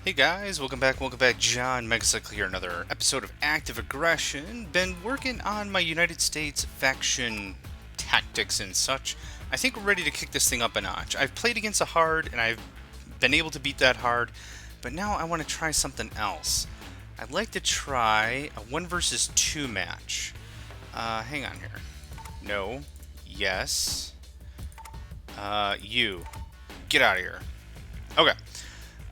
Hey guys, welcome back, John Megacycle here, another episode of Active Aggression. Been working on my United States faction tactics and such. I think we're ready to kick this thing up a notch. I've played against a hard, and I've been able to beat that hard, but now I want to try something else. I'd like to try a 1 versus 2 match. Hang on here. No. Yes. You. Get out of here. Okay.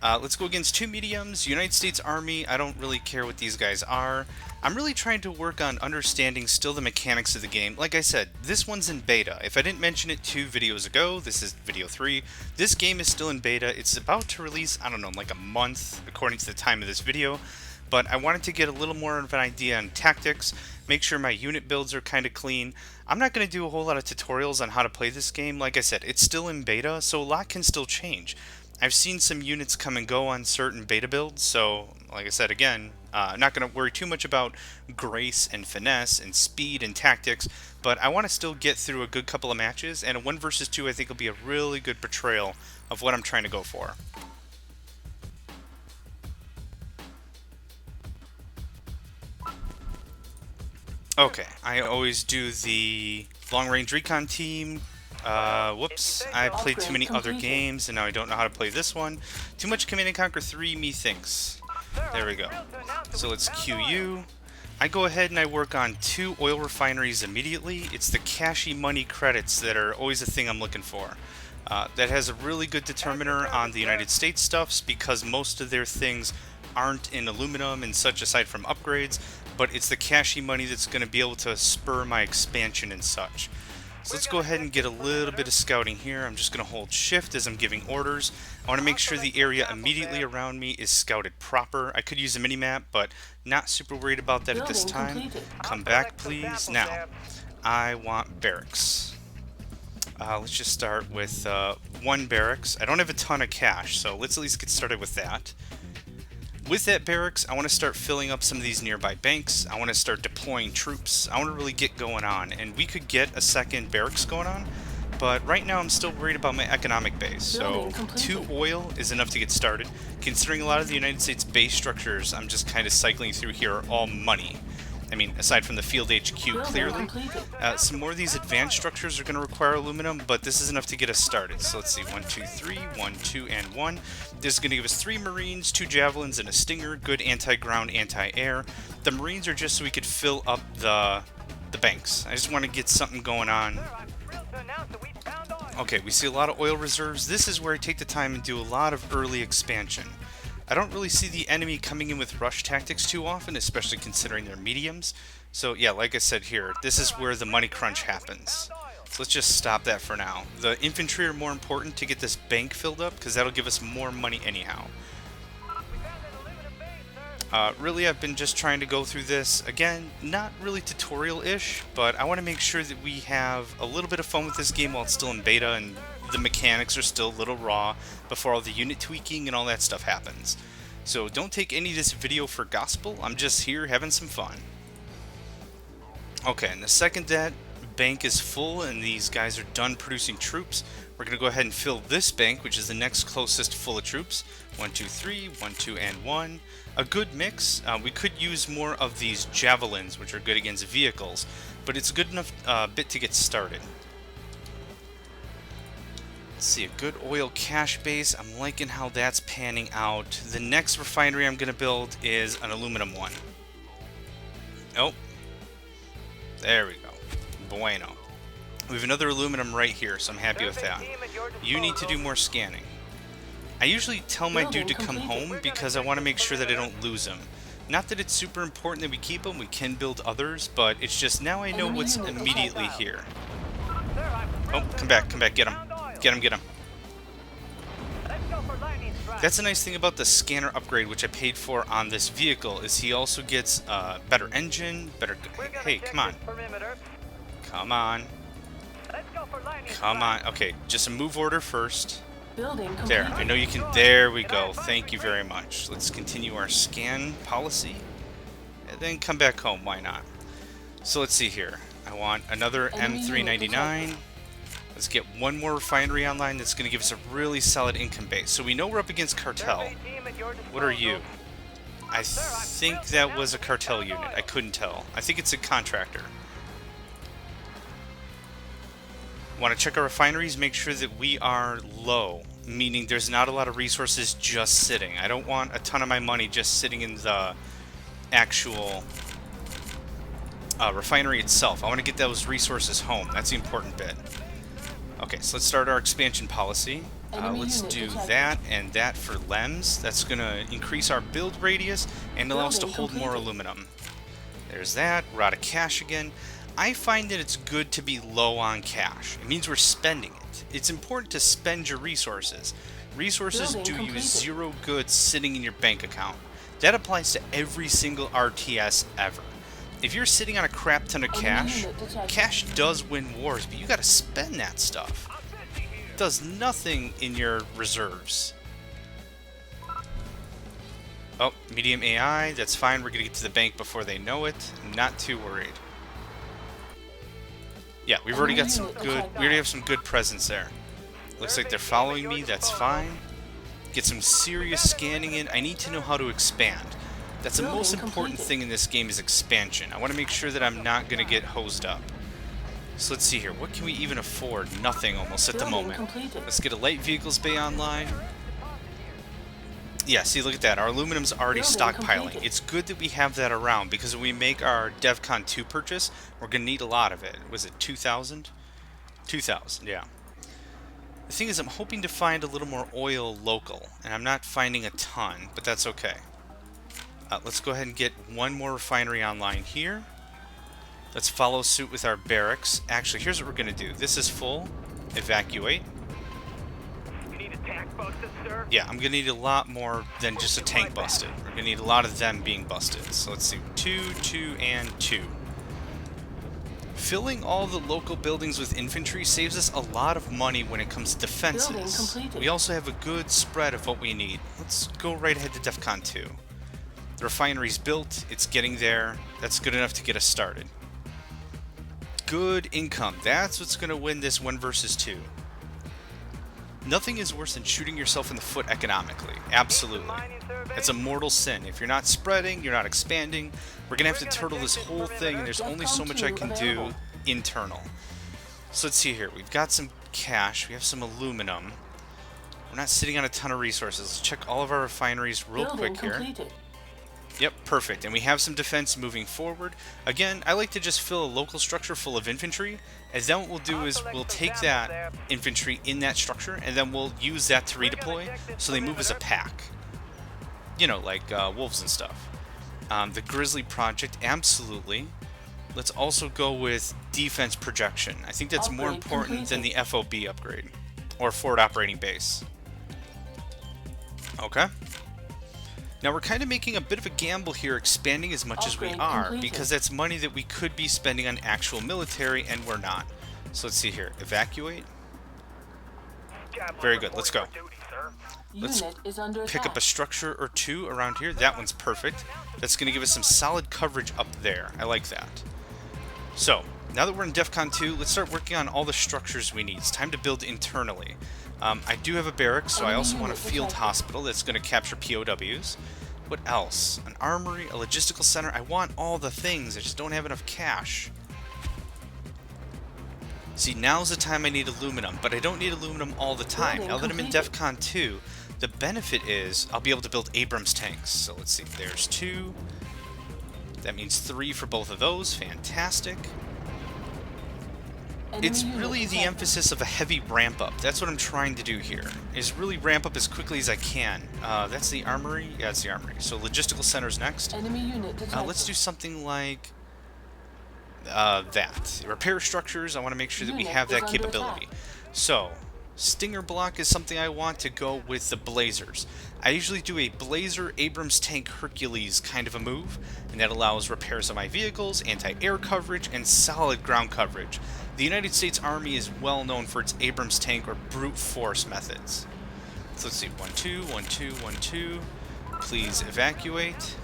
Let's go against two mediums, United States Army. I don't really care what these guys are. I'm really trying to work on understanding still the mechanics of the game. Like I said, this one's in beta. If I didn't mention it 2 videos ago, this is video 3. This game is still in beta. It's about to release, I don't know, like a month, according to the time of this video. But I wanted to get a little more of an idea on tactics, make sure my unit builds are kind of clean. I'm not going to do a whole lot of tutorials on how to play this game. Like I said, it's still in beta, so a lot can still change. I've seen some units come and go on certain beta builds, so like I said again, I'm not going to worry too much about grace and finesse and speed and tactics, but I want to still get through a good couple of matches, and a 1 versus 2 I think will be a really good portrayal of what I'm trying to go for. Okay, I always do the long-range recon team. Whoops, I played too many other games, and now I don't know how to play this one. Too much Command & Conquer 3, methinks. There we go. So let's QU. I go ahead and I work on 2 oil refineries immediately. It's the cashy money credits that are always a thing I'm looking for. That has a really good determiner on the United States stuffs because most of their things aren't in aluminum and such aside from upgrades, but it's the cashy money that's going to be able to spur my expansion and such. So let's go ahead and get a little bit of scouting here. I'm just going to hold shift as I'm giving orders. I want to make sure the area immediately around me is scouted proper. I could use a mini-map, but not super worried about that at this time. Come back, please. Now, I want barracks. Let's just start with 1 barracks. I don't have a ton of cash, so let's at least get started with that. With that barracks, I want to start filling up some of these nearby banks. I want to start deploying troops. I want to really get going on, and we could get a second barracks going on, but right now I'm still worried about my economic base. So 2 oil is enough to get started. Considering a lot of the United States base structures I'm just kind of cycling through here are all money. I mean, aside from the field HQ, clearly. Some more of these advanced structures are going to require aluminum, but this is enough to get us started. So let's see, 1, 2, 3, 1, 2, and 1. This is going to give us 3 Marines, 2 Javelins, and a Stinger. Good anti-ground, anti-air. The Marines are just so we could fill up the banks. I just want to get something going on. Okay, we see a lot of oil reserves. This is where I take the time and do a lot of early expansion. I don't really see the enemy coming in with rush tactics too often, especially considering their mediums. So yeah, like I said here, this is where the money crunch happens. So let's just stop that for now. The infantry are more important to get this bank filled up, because that'll give us more money anyhow. Really, I've been just trying to go through this. Again, not really tutorial-ish, but I want to make sure that we have a little bit of fun with this game while it's still in beta and the mechanics are still a little raw before all the unit tweaking and all that stuff happens. So don't take any of this video for gospel. I'm just here having some fun. Okay, and the second that bank is full and these guys are done producing troops, we're going to go ahead and fill this bank, which is the next closest full of troops. 1, 2, 3, 1, 2, and 1. A good mix. We could use more of these Javelins, which are good against vehicles, but it's a good enough bit to get started. Let's see, a good oil cache base. I'm liking how that's panning out. The next refinery I'm going to build is an aluminum one. Oh, there we go. Bueno. We have another aluminum right here, so I'm happy with that. You need to do more scanning. I usually tell my dude to come home because I want to make sure that I don't lose him. Not that it's super important that we keep him, we can build others, but it's just now I know what's immediately here. Oh, come back, get him. Get him. That's the nice thing about the scanner upgrade, which I paid for on this vehicle, is he also gets better engine, better... Hey, come on. Come on. Come on. Okay, just a move order first. There, I know you can... There we go. Thank you very much. Let's continue our scan policy. And then come back home. Why not? So let's see here. I want another M399. Let's get one more refinery online that's going to give us a really solid income base. So we know we're up against cartel. What are you? I think that was a cartel unit. I couldn't tell. I think it's a contractor. Want to check our refineries, make sure that we are low, meaning there's not a lot of resources just sitting. I don't want a ton of my money just sitting in the actual refinery itself. I want to get those resources home. That's the important bit. Okay, so let's start our expansion policy. Let's do that and that for LEMS. That's going to increase our build radius and allow us to hold more aluminum. There's that. We're out of cash again. I find that it's good to be low on cash. It means we're spending it. It's important to spend your resources. Resources do you zero good sitting in your bank account. That applies to every single RTS ever. If you're sitting on a crap ton of cash, cash does win wars, but you gotta spend that stuff. It does nothing in your reserves. Oh, medium AI, that's fine. We're gonna get to the bank before they know it. Not too worried. Yeah, we've already got some good, we already have some good presence there. Looks like they're following me, that's fine. Get some serious scanning in. I need to know how to expand. That's the most important thing in this game is expansion. I want to make sure that I'm not going to get hosed up. So let's see here. What can we even afford? Nothing almost at the moment. Let's get a light vehicles bay online. Yeah, see, look at that. Our aluminum's already stockpiling. It's good that we have that around because when we make our DevCon 2 purchase, we're going to need a lot of it. Was it 2,000? 2,000, yeah. The thing is, I'm hoping to find a little more oil local, and I'm not finding a ton, but that's okay. Let's go ahead and get one more refinery online here. Let's follow suit with our barracks. Actually, here's what we're going to do. This is full. Evacuate. You need a tank busted, sir? Yeah, I'm going to need a lot more than just a tank busted. We're going to need a lot of them being busted. So let's do 2, 2, and 2. Filling all the local buildings with infantry saves us a lot of money when it comes to defenses. We also have a good spread of what we need. Let's go right ahead to DEFCON 2. The refinery's built, it's getting there. That's good enough to get us started. Good income. That's what's going to win this 1 versus 2. Nothing is worse than shooting yourself in the foot economically. Absolutely. It's a mortal sin. If you're not spreading, you're not expanding, we're going to have to turtle this whole thing, and there's only so much I can do internal. So let's see here. We've got some cash. We have some aluminum. We're not sitting on a ton of resources. Let's check all of our refineries real quick here. Yep, perfect. And we have some defense moving forward. Again, I like to just fill a local structure full of infantry, and then what we'll do is we'll take that infantry in that structure, and then we'll use that to redeploy, so they move as a pack. You know, like wolves and stuff. The Grizzly Project, absolutely. Let's also go with defense projection. I think that's more important than the FOB upgrade, or forward operating base. Okay. Now we're kind of making a bit of a gamble here expanding as much as we are, because that's money that we could be spending on actual military, and we're not. So let's see here. Evacuate. Very good. Let's go. Let's pick up a structure or two around here. That one's perfect. That's going to give us some solid coverage up there. I like that. So, now that we're in DEFCON 2, let's start working on all the structures we need. It's time to build internally. I do have a barracks, so I also want a field hospital that's going to capture POWs. What else? An armory, a logistical center. I want all the things. I just don't have enough cash. See, now's the time I need aluminum, but I don't need aluminum all the time. Now that I'm in DEFCON 2, the benefit is I'll be able to build Abrams tanks. So let's see, there's 2. That means 3 for both of those. Fantastic. It's really the emphasis of a heavy ramp up. That's what I'm trying to do here, is really ramp up as quickly as I can. That's the armory? Yeah, it's the armory. So logistical center's next. Let's do something like that. Repair structures, I want to make sure that we have that capability. So, Stinger block is something I want to go with the Blazers. I usually do a Blazer Abrams tank Hercules kind of a move, and that allows repairs of my vehicles, anti-air coverage, and solid ground coverage. The United States Army is well known for its Abrams tank or brute force methods. So let's see, 1, 2, 1, 2, 1, 2. Please evacuate.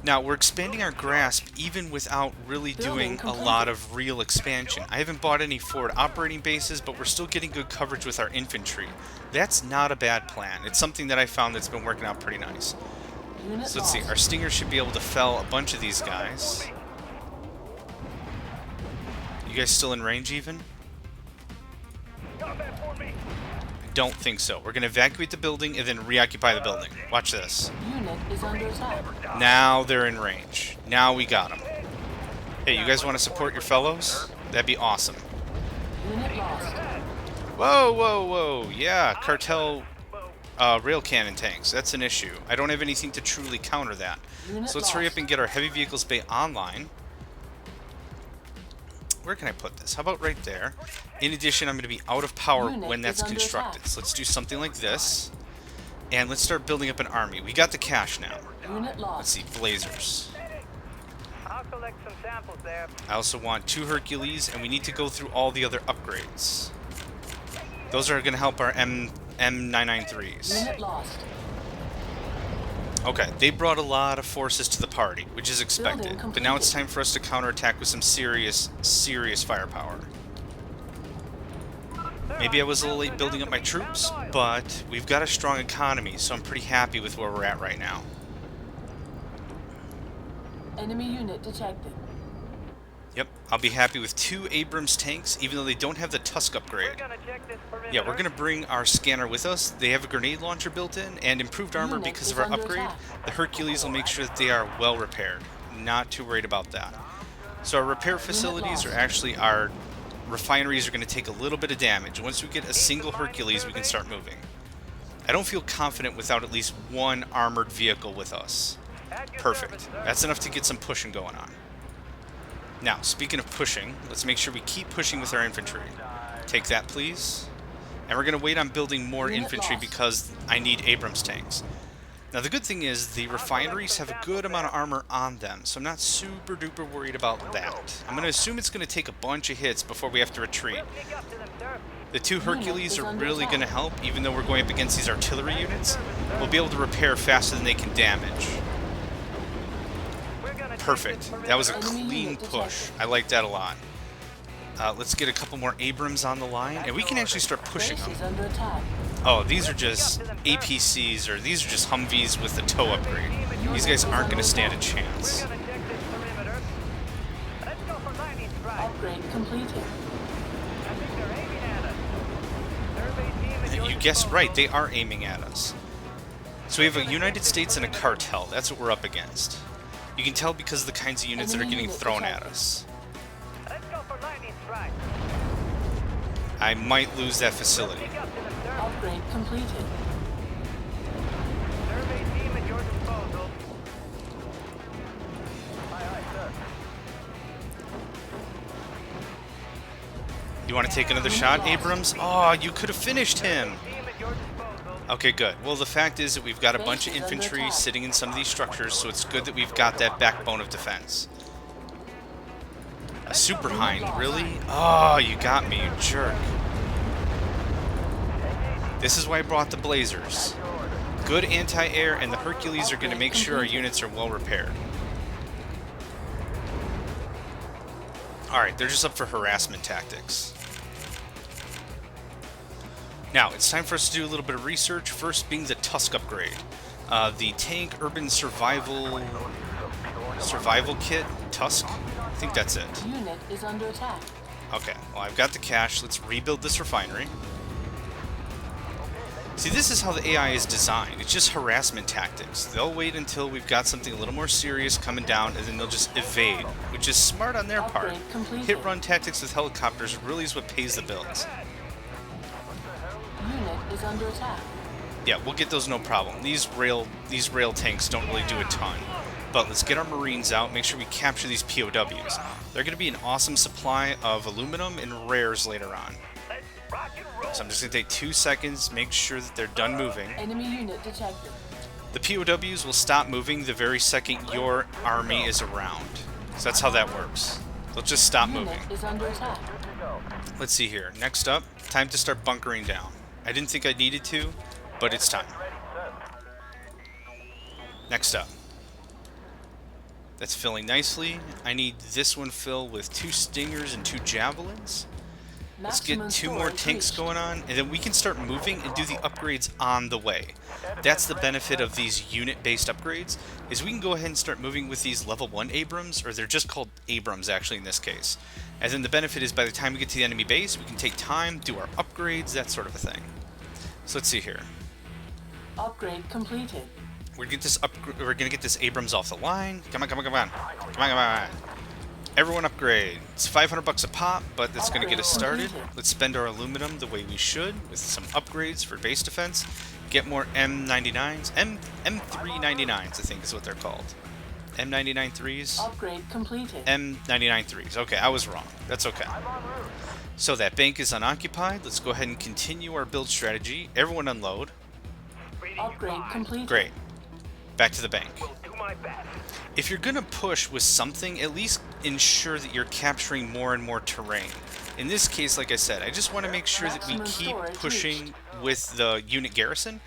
Now, we're expanding our grasp even without really doing a lot of real expansion. I haven't bought any forward operating bases, but we're still getting good coverage with our infantry. That's not a bad plan. It's something that I found that's been working out pretty nice. So let's see, our Stinger should be able to fell a bunch of these guys. You guys still in range even? Don't think so. We're going to evacuate the building and then reoccupy the building. Watch this. Unit is under attack. Now they're in range. Now we got them. Hey, you guys want to support your fellows? That'd be awesome. Unit lost. Whoa, whoa, whoa. Yeah, cartel rail cannon tanks. That's an issue. I don't have anything to truly counter that. So let's hurry up and get our heavy vehicles bay online. Where can I put this? How about right there? In addition, I'm going to be out of power when that's constructed. So let's do something like this. And let's start building up an army. We got the cash now. Let's see, Blazers. I'll collect some samples there. I also want 2 Hercules, and we need to go through all the other upgrades. Those are going to help our M993s. Unit lost. Okay, they brought a lot of forces to the party, which is expected. But now it's time for us to counterattack with some serious firepower. Maybe I was a little late building up my troops, but we've got a strong economy, so I'm pretty happy with where we're at right now. Enemy unit detected. Yep, I'll be happy with 2 Abrams tanks, even though they don't have the Tusk upgrade. Yeah, we're going to bring our scanner with us. They have a grenade launcher built in, and improved armor because of our upgrade. The Hercules will make sure that they are well repaired. Not too worried about that. So our repair facilities are actually our refineries are going to take a little bit of damage. Once we get a single Hercules, we can start moving. I don't feel confident without at least 1 armored vehicle with us. Perfect. That's enough to get some pushing going on. Now, speaking of pushing, let's make sure we keep pushing with our infantry. Take that, please. And we're going to wait on building more infantry because I need Abrams tanks. Now, the good thing is the refineries have a good amount of armor on them, so I'm not super duper worried about that. I'm going to assume it's going to take a bunch of hits before we have to retreat. The 2 Hercules are really going to help, even though we're going up against these artillery units. We'll be able to repair faster than they can damage. Perfect. That was a clean push. I like that a lot. Let's get a couple more Abrams on the line, and we can actually start pushing them. Oh, these are just APCs, or these are just Humvees with the tow upgrade. These guys aren't going to stand a chance. Upgrade completed. You guessed right, they are aiming at us. So we have a United States and a cartel. That's what we're up against. You can tell because of the kinds of units that are getting thrown at us. I might lose that facility. Upgrade completed. Survey team at your disposal. Aye, sir. You want to take another shot, Abrams? Oh, you could have finished him. Okay, good. Well, the fact is that we've got a bunch of infantry sitting in some of these structures, so it's good that we've got that backbone of defense. A Super Hind, really? Oh, you got me, you jerk. This is why I brought the Blazers. Good anti-air, and the Hercules are going to make sure our units are well repaired. Alright, they're just up for harassment tactics. Now, it's time for us to do a little bit of research, first being the Tusk upgrade. The Tank Urban Survival Kit, Tusk? I think that's it. Unit is under attack. Okay, well, I've got the cash. Let's rebuild this refinery. See, this is how the AI is designed. It's just harassment tactics. They'll wait until we've got something a little more serious coming down, and then they'll just evade, which is smart on their part. Hit-run tactics with helicopters really is what pays the bills. Unit is under attack. Yeah, we'll get those no problem. These rail tanks don't really do a ton. But let's get our Marines out, make sure we capture these POWs. They're going to be an awesome supply of aluminum and rares later on. So I'm just going to take 2 seconds, make sure that they're done moving. Enemy unit detected. The POWs will stop moving the very second your army is around. So that's how that works. They'll just stop moving. Unit is under attack. Let's see here. Next up, time to start bunkering down. I didn't think I needed to, but it's time. Next up. That's filling nicely. I need this one filled with 2 stingers and 2 javelins. Let's get Maximum 2 more storage tanks reached. going on, and then we can start moving and do the upgrades on the way. That's the benefit of these unit-based upgrades, is we can go ahead and start moving with these level 1 Abrams, or they're just called Abrams actually in this case. And then the benefit is by the time we get to the enemy base, we can take time, do our upgrades, that sort of a thing. So let's see here. Upgrade completed. We're gonna get this Abrams off the line. Come on, come on, come on. Come on, come on. Everyone upgrade. It's 500 bucks a pop, but that's going to get us started. Let's spend our aluminum the way we should with some upgrades for base defense. Get more M99s. M399s, I think is what they're called. M99 3s. Upgrade completed. M99 3s. Okay, I was wrong. That's okay. So that bank is unoccupied. Let's go ahead and continue our build strategy. Everyone unload. Upgrade completed. Great. Back to the bank. Do my best. If you're going to push with something, at least ensure that you're capturing more and more terrain. In this case, like I said, I just want to make sure that we Maximum keep storage pushing reached. with the unit garrison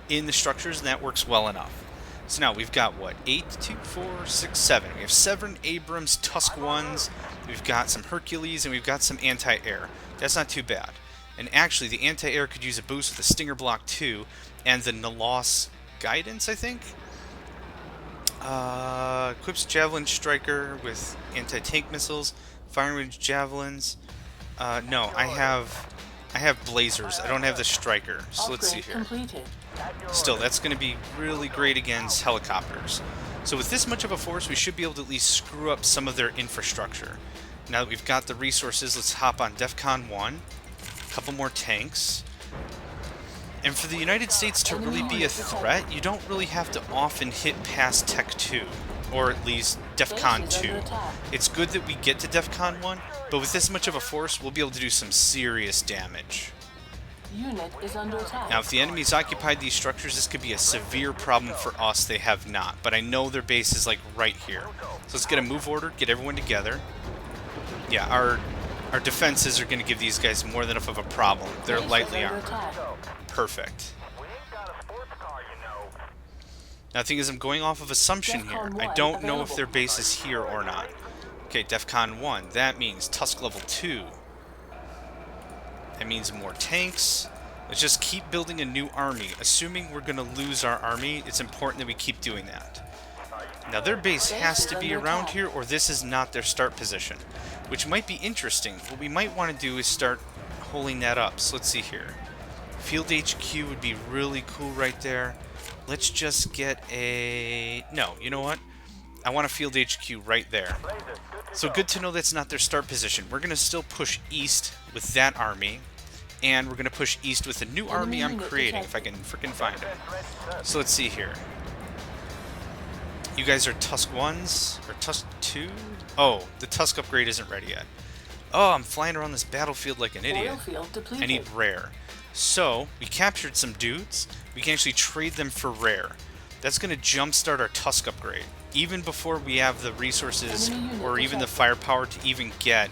in the structures, and that works well enough. So now we've got, what, 8, 2, 4, 6, 7. We have 7 Abrams Tusk 1s, we've got some Hercules, and we've got some anti-air. That's not too bad. And actually, the anti-air could use a boost with the Stinger Block 2 and the Nalos Guidance, I think? Equips Javelin Striker with anti-tank missiles, firing range javelins. No, I have Blazers. I don't have the Striker. So let's see Upgrade here. completed. Still, that's going to be really great against helicopters. So with this much of a force, we should be able to at least screw up some of their infrastructure. Now that we've got the resources, let's hop on DEFCON 1. A couple more tanks. And for the United States to really be a threat, you don't really have to often hit past Tech 2, or at least DEFCON 2. It's good that we get to DEFCON 1, but with this much of a force, we'll be able to do some serious damage. Unit is under attack. Now, if the enemy's occupied these structures, this could be a severe problem for us. They have not, but I know their base is like right here. So let's get a move order, get everyone together. Yeah, our defenses are going to give these guys more than enough of a problem. They're Base is lightly under armored. attack. Perfect. Now, the thing is, I'm going off of assumption here. DEFCON I 1 don't know if available. their base is here or not. Okay, DEFCON 1. That means Tusk level 2. That means more tanks. Let's just keep building a new army. Assuming we're going to lose our army, it's important that we keep doing that. Now, their base has to be around here, or this is not their start position, which might be interesting. What we might want to do is start holding that up. So let's see here. Field HQ would be really cool right there. Let's just get a... No, you know what? I want a field HQ right there. So good to know that's not their start position. We're going to still push east with that army. And we're going to push east with the new army I'm creating, if I can freaking find it. So let's see here. You guys are Tusk 1s? Or Tusk 2? Oh, the Tusk upgrade isn't ready yet. Oh, I'm flying around this battlefield like an idiot. Oil field depleted. I need rare. So, we captured some dudes. We can actually trade them for rare. That's going to jumpstart our Tusk upgrade. Even before we have the resources or even the firepower to even get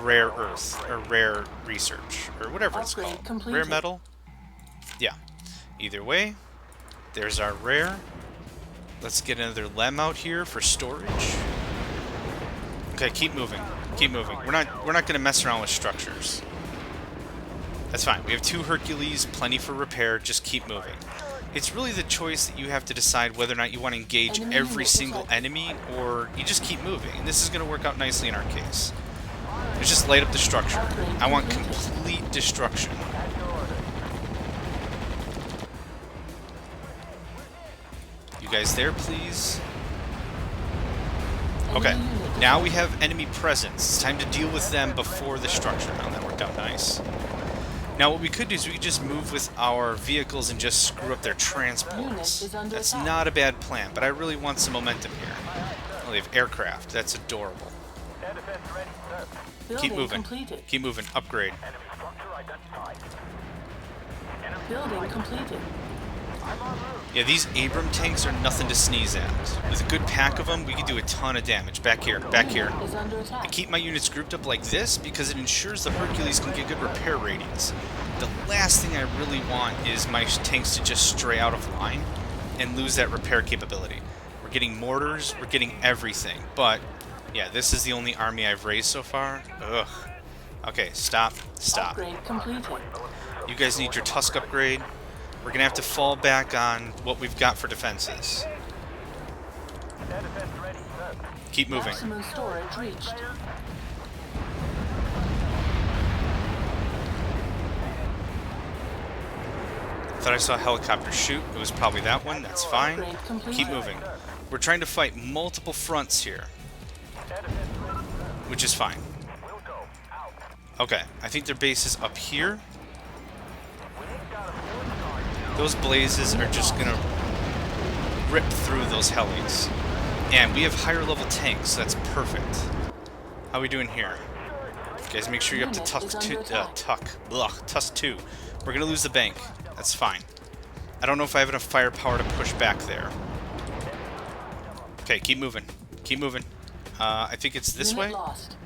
rare earth or rare research or whatever it's Upgrade called. completed. Rare metal? Yeah. Either way, there's our rare. Let's get another lem out here for storage. Okay, keep moving. Keep moving. We're not going to mess around with structures. That's fine. We have 2 Hercules, plenty for repair. Just keep moving. It's really the choice that you have to decide whether or not you want to engage Enemy every unit single detected. enemy or you just keep moving. And this is going to work out nicely in our case. Let's just light up the structure. I want complete destruction. You guys there, please? Okay. Enemy unit Now we have enemy presence. It's time to deal with them before the structure. Oh, that worked out nice. Now what we could do is we could just move with our vehicles and just screw up their transports. Unit is under That's attack. not a bad plan, but I really want some momentum here. Oh, they have aircraft. That's adorable. Building Keep moving. completed. Keep moving. Upgrade. Building completed. Yeah, these Abram tanks are nothing to sneeze at. With a good pack of them, we can do a ton of damage. Back here. Back here. Unit is under I attack. keep my units grouped up like this because it ensures the Hercules can get good repair ratings. The last thing I really want is my tanks to just stray out of line and lose that repair capability. We're getting mortars. We're getting everything. But, yeah, this is the only army I've raised so far. Ugh. Okay, stop. Stop. Upgrade completed. You guys need your Tusk upgrade. We're going to have to fall back on what we've got for defenses. Keep moving. Maximum storage reached. Thought I saw a helicopter shoot. It was probably that one. That's fine. Keep moving. We're trying to fight multiple fronts here, which is fine. Okay, I think their base is up here. Those blazes are just gonna rip through those helis. And we have higher level tanks, so that's perfect. How are we doing here? Guys, make sure you're up to Tusk 2. We're gonna lose the bank. That's fine. I don't know if I have enough firepower to push back there. Okay, keep moving. Keep moving. I think it's this way. Lost.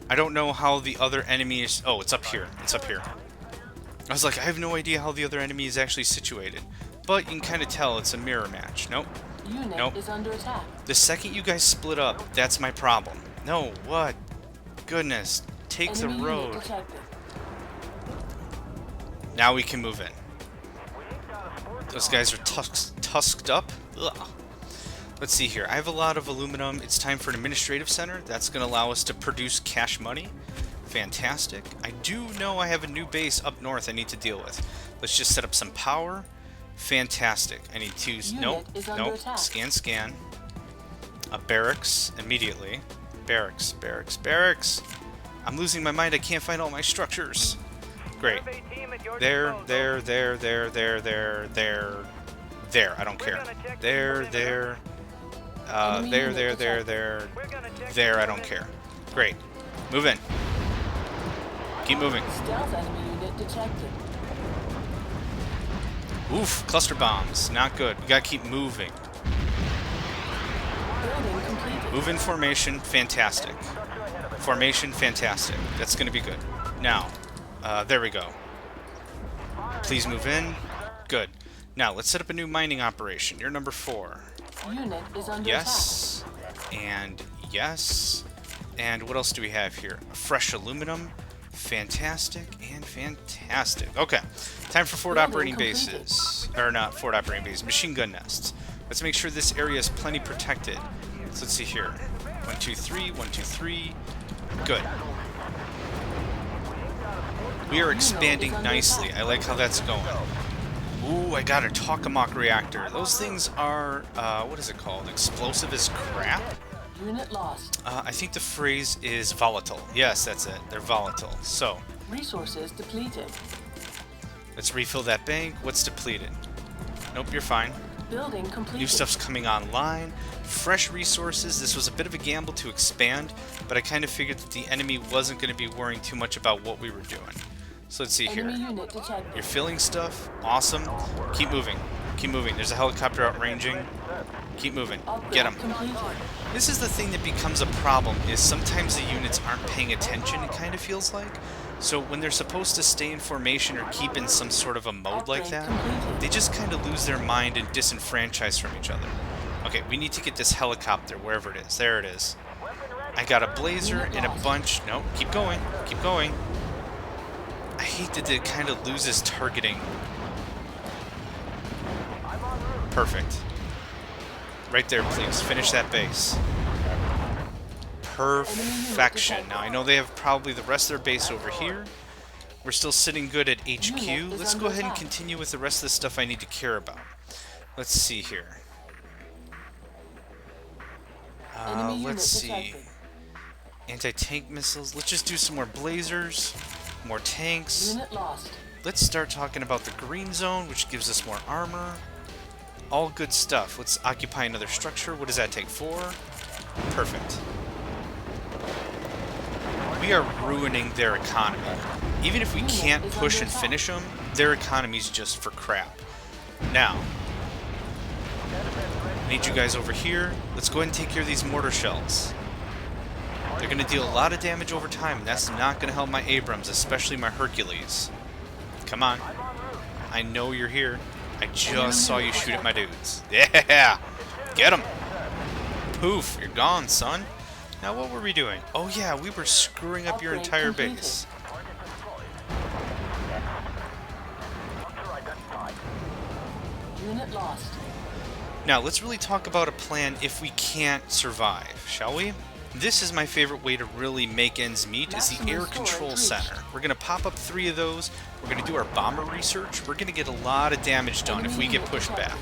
I don't know how the other enemy is... Oh, it's up here. It's up here. I was like, I have no idea how the other enemy is actually situated. But you can kind of tell it's a mirror match. Nope. Unit Nope. is under attack. The second you guys split up, that's my problem. No, what? Goodness. Take the Enemy road. unit detected. Now we can move in. Those guys are tusked up. Ugh. Let's see here. I have a lot of aluminum. It's time for an administrative center. That's going to allow us to produce cash money. Fantastic. I do know I have a new base up north I need to deal with. Let's just set up some power. Fantastic. I need to... Nope. Nope. Scan. A barracks immediately. Barracks. I'm losing my mind. I can't find all my structures. Great. There. I don't care. There. There. I don't care. Great. Move in. Keep moving. Stealth enemy unit detected. Oof. Cluster bombs. Not good. We gotta keep moving. Building completed. Move in formation. Fantastic. Formation. Fantastic. That's gonna be good. Now. There we go. Please move in. Good. Now, let's set up a new mining operation. You're number 4. Unit is under Yes. And yes. And what else do we have here? Fresh aluminum. Fantastic and fantastic. Okay. Time for forward operating bases. Or not forward operating bases. Machine gun nests. Let's make sure this area is plenty protected. So let's see here. 1, 2, 3. 1, 2, 3. Good. We are expanding nicely. I like how that's going. Ooh, I got a tokamak reactor. Those things are, what is it called? Explosive as crap? Unit lost. I think the phrase is volatile. Yes, that's it. They're volatile. So, Resources depleted. let's refill that bank. What's depleted? Nope, you're fine. Building completed. New stuff's coming online. Fresh resources. This was a bit of a gamble to expand, but I kind of figured that the enemy wasn't going to be worrying too much about what we were doing. So let's see here. Enemy unit detected. You're filling stuff. Awesome. Keep moving. Keep moving. There's a helicopter outranging. Keep moving. Get him. Completed. This is the thing that becomes a problem, is sometimes the units aren't paying attention, it kind of feels like. So when they're supposed to stay in formation or keep in some sort of a mode like that, they just kind of lose their mind and disenfranchise from each other. Okay, we need to get this helicopter wherever it is. There it is. I got a blazer and a bunch... No, keep going. Keep going. I hate that it kind of loses targeting. Perfect. Right there, please. Finish that base. Perfection. Now, I know they have probably the rest of their base over here. We're still sitting good at HQ. Let's go ahead and continue with the rest of the stuff I need to care about. Let's see here. Let's see. Anti-tank missiles. Let's just do some more blazers. More tanks. Unit lost. Let's start talking about the green zone, which gives us more armor. All good stuff. Let's occupy another structure. What does that take? 4? Perfect. We are ruining their economy. Even if we can't push and finish them, their economy's just for crap. Now, I need you guys over here. Let's go ahead and take care of these mortar shells. They're going to deal a lot of damage over time, and that's not going to help my Abrams, especially my Hercules. Come on. I know you're here. I just saw you shoot at my dudes. Yeah! Get him! Poof, you're gone, son. Now what were we doing? Oh yeah, we were screwing up your Upgrade entire completed. base. Unit lost. Now let's really talk about a plan if we can't survive, shall we? This is my favorite way to really make ends meet, is the Maximum air storage control reached. center. We're going to pop up 3 of those. We're going to do our bomber research. We're going to get a lot of damage done if we get pushed back.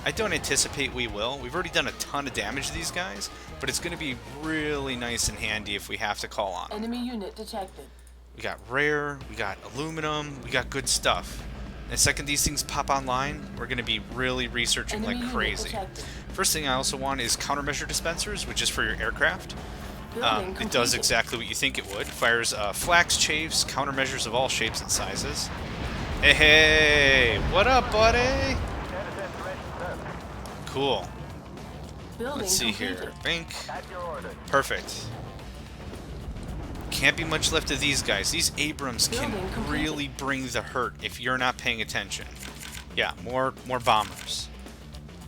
I don't anticipate we will. We've already done a ton of damage to these guys, but it's going to be really nice and handy if we have to call on them. Enemy unit detected. We got rare, we got aluminum, we got good stuff. And the second these things pop online, we're going to be really researching Enemy like unit crazy. detected. First thing I also want is countermeasure dispensers, which is for your aircraft. Building It does completed. exactly what you think it would. Fires flax chafes, countermeasures of all shapes and sizes. Hey, hey, what up, buddy? Cool. Building Let's see completed. here. Bink. Perfect. Can't be much left of these guys. These Abrams can Building completed. really bring the hurt if you're not paying attention. Yeah, more bombers.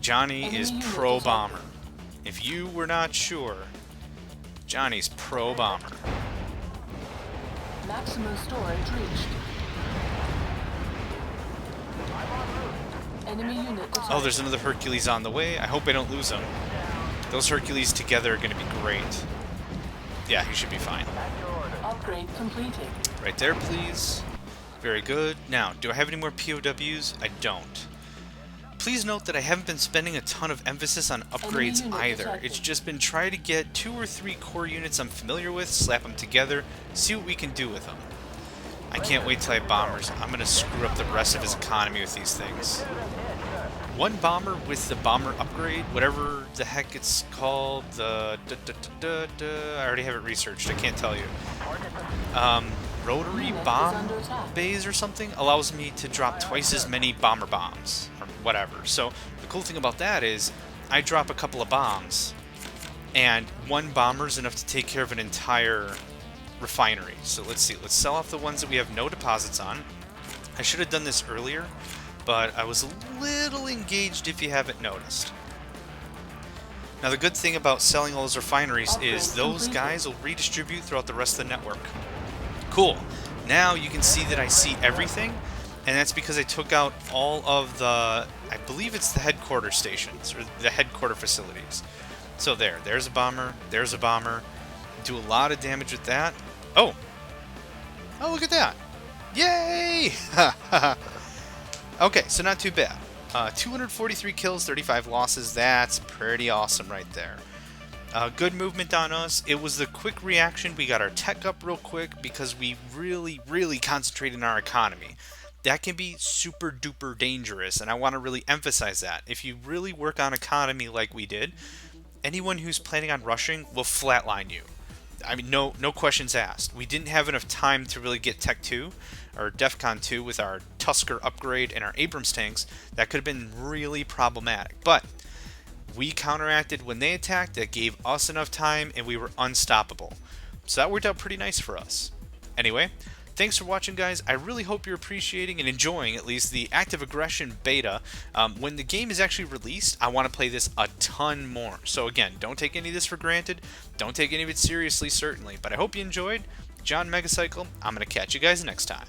Johnny Enemy is unit pro detected. bomber. If you were not sure, Johnny's pro bomber. Maximum storage reached. Enemy unit detected. Oh, there's another Hercules on the way. I hope I don't lose him. Those Hercules together are going to be great. Yeah, he should be fine. Upgrade completed. Right there, please. Very good. Now, do I have any more POWs? I don't. Please note that I haven't been spending a ton of emphasis on upgrades unit either. detected. It's just been trying to get 2 or 3 core units I'm familiar with, slap them together, see what we can do with them. I can't wait till I have bombers. I'm going to screw up the rest of his economy with these things. One bomber with the bomber upgrade, whatever the heck it's called, the I already have it researched, I can't tell you. Rotary Unit is bomb under attack. bays or something allows me to drop twice as many bomber bombs, or whatever. So the cool thing about that is I drop a couple of bombs, and one bomber's enough to take care of an entire refinery. So let's see, let's sell off the ones that we have no deposits on. I should have done this earlier, but I was a little engaged if you haven't noticed. Now the good thing about selling all those refineries is those guys will redistribute throughout the rest of the network. Cool. Now you can see that I see everything, and that's because I took out all of the, I believe it's the headquarter stations, or the headquarter facilities. So there's a bomber, there's a bomber. Do a lot of damage with that. Oh! Oh, look at that! Yay! Okay, so not too bad. 243 kills, 35 losses. That's pretty awesome right there. Good movement on us. It was the quick reaction. We got our tech up real quick because we really concentrated on our economy. That can be super duper dangerous, and I want to really emphasize that. If you really work on economy like we did, anyone who's planning on rushing will flatline you. I mean, no questions asked. We didn't have enough time to really get Tech 2 or DEFCON 2 with our Tusker upgrade and our Abrams tanks. That could have been really problematic. But we counteracted when they attacked. That gave us enough time, and we were unstoppable. So that worked out pretty nice for us. Anyway, thanks for watching, guys. I really hope you're appreciating and enjoying at least the Active Aggression beta. When the game is actually released, I want to play this a ton more. So again, don't take any of this for granted. Don't take any of it seriously, certainly. But I hope you enjoyed. John Megacycle. I'm going to catch you guys next time.